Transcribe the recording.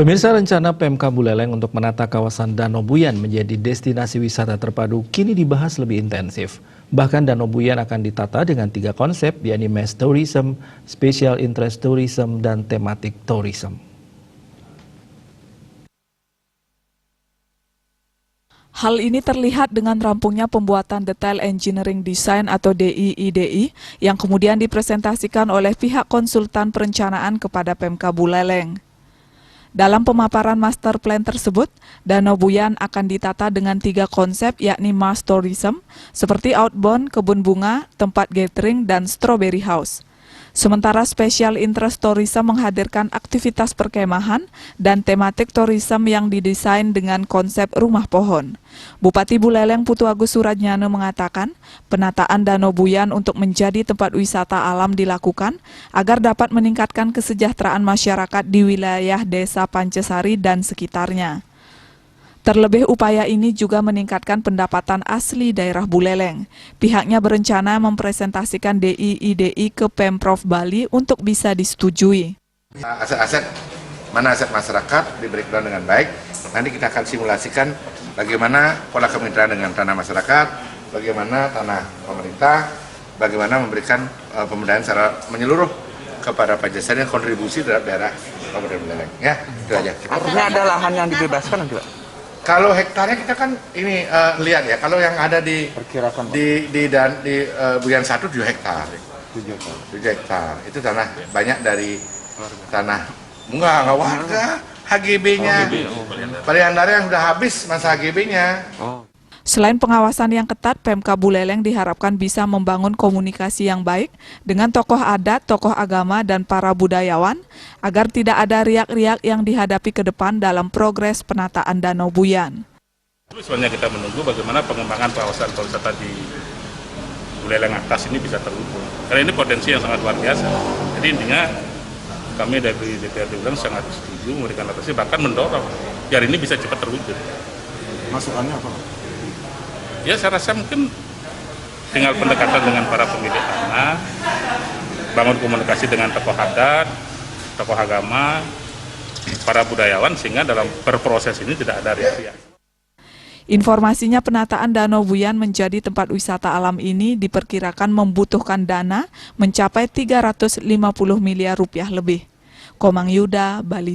Pemirsa, rencana Pemkab Buleleng untuk menata kawasan Danau Buyan menjadi destinasi wisata terpadu kini dibahas lebih intensif. Bahkan Danau Buyan akan ditata dengan 3 konsep, yakni mass tourism, special interest tourism, dan thematic tourism. Hal ini terlihat dengan rampungnya pembuatan detail engineering design atau DIIDI yang kemudian dipresentasikan oleh pihak konsultan perencanaan kepada Pemkab Buleleng. Dalam pemaparan master plan tersebut, Danau Buyan akan ditata dengan 3 konsep yakni mass tourism, seperti outbound, kebun bunga, tempat gathering, dan strawberry house. Sementara special interest tourism menghadirkan aktivitas perkemahan dan tematik tourism yang didesain dengan konsep rumah pohon. Bupati Buleleng Putu Agus Suradnyana mengatakan, penataan Danau Buyan untuk menjadi tempat wisata alam dilakukan agar dapat meningkatkan kesejahteraan masyarakat di wilayah Desa Pancesari dan sekitarnya. Terlebih upaya ini juga meningkatkan pendapatan asli daerah Buleleng. Pihaknya berencana mempresentasikan DIIDI ke Pemprov Bali untuk bisa disetujui. Aset-aset, mana aset masyarakat di breakdown dengan baik, nanti kita akan simulasikan bagaimana pola kemitraan dengan tanah masyarakat, bagaimana tanah pemerintah, bagaimana memberikan pemberdayaan secara menyeluruh kepada Pancasila dan kontribusi terhadap daerah Kabupaten Buleleng. Ya, itu aja. Artinya ada lahan yang dibebaskan nanti, Pak? Kalau hektarnya kita kan ini lihat ya, kalau yang ada di Buyan 1 7 hektar. 7 hektar. Itu tanah banyak dari tanah enggak warga, HGB-nya. Palihandara yang sudah habis masa HGB-nya. Selain pengawasan yang ketat, Pemkab Buleleng diharapkan bisa membangun komunikasi yang baik dengan tokoh adat, tokoh agama, dan para budayawan agar tidak ada riak-riak yang dihadapi ke depan dalam progres penataan Danau Buyan. Sebenarnya kita menunggu bagaimana pengembangan kawasan pariwisata di Buleleng atas ini bisa terwujud. Karena ini potensi yang sangat luar biasa. Jadi intinya kami dari DPRD Buleleng sangat setuju memberikan atensi, bahkan mendorong biar ini bisa cepat terwujud. Masukannya apa? Ya saya rasa mungkin tinggal pendekatan dengan para pemilik tanah, bangun komunikasi dengan tokoh adat, tokoh agama, para budayawan sehingga dalam berproses ini tidak ada riak-riak. Informasinya penataan Danau Buyan menjadi tempat wisata alam ini diperkirakan membutuhkan dana mencapai 350 miliar rupiah lebih. Komang Yuda, Bali.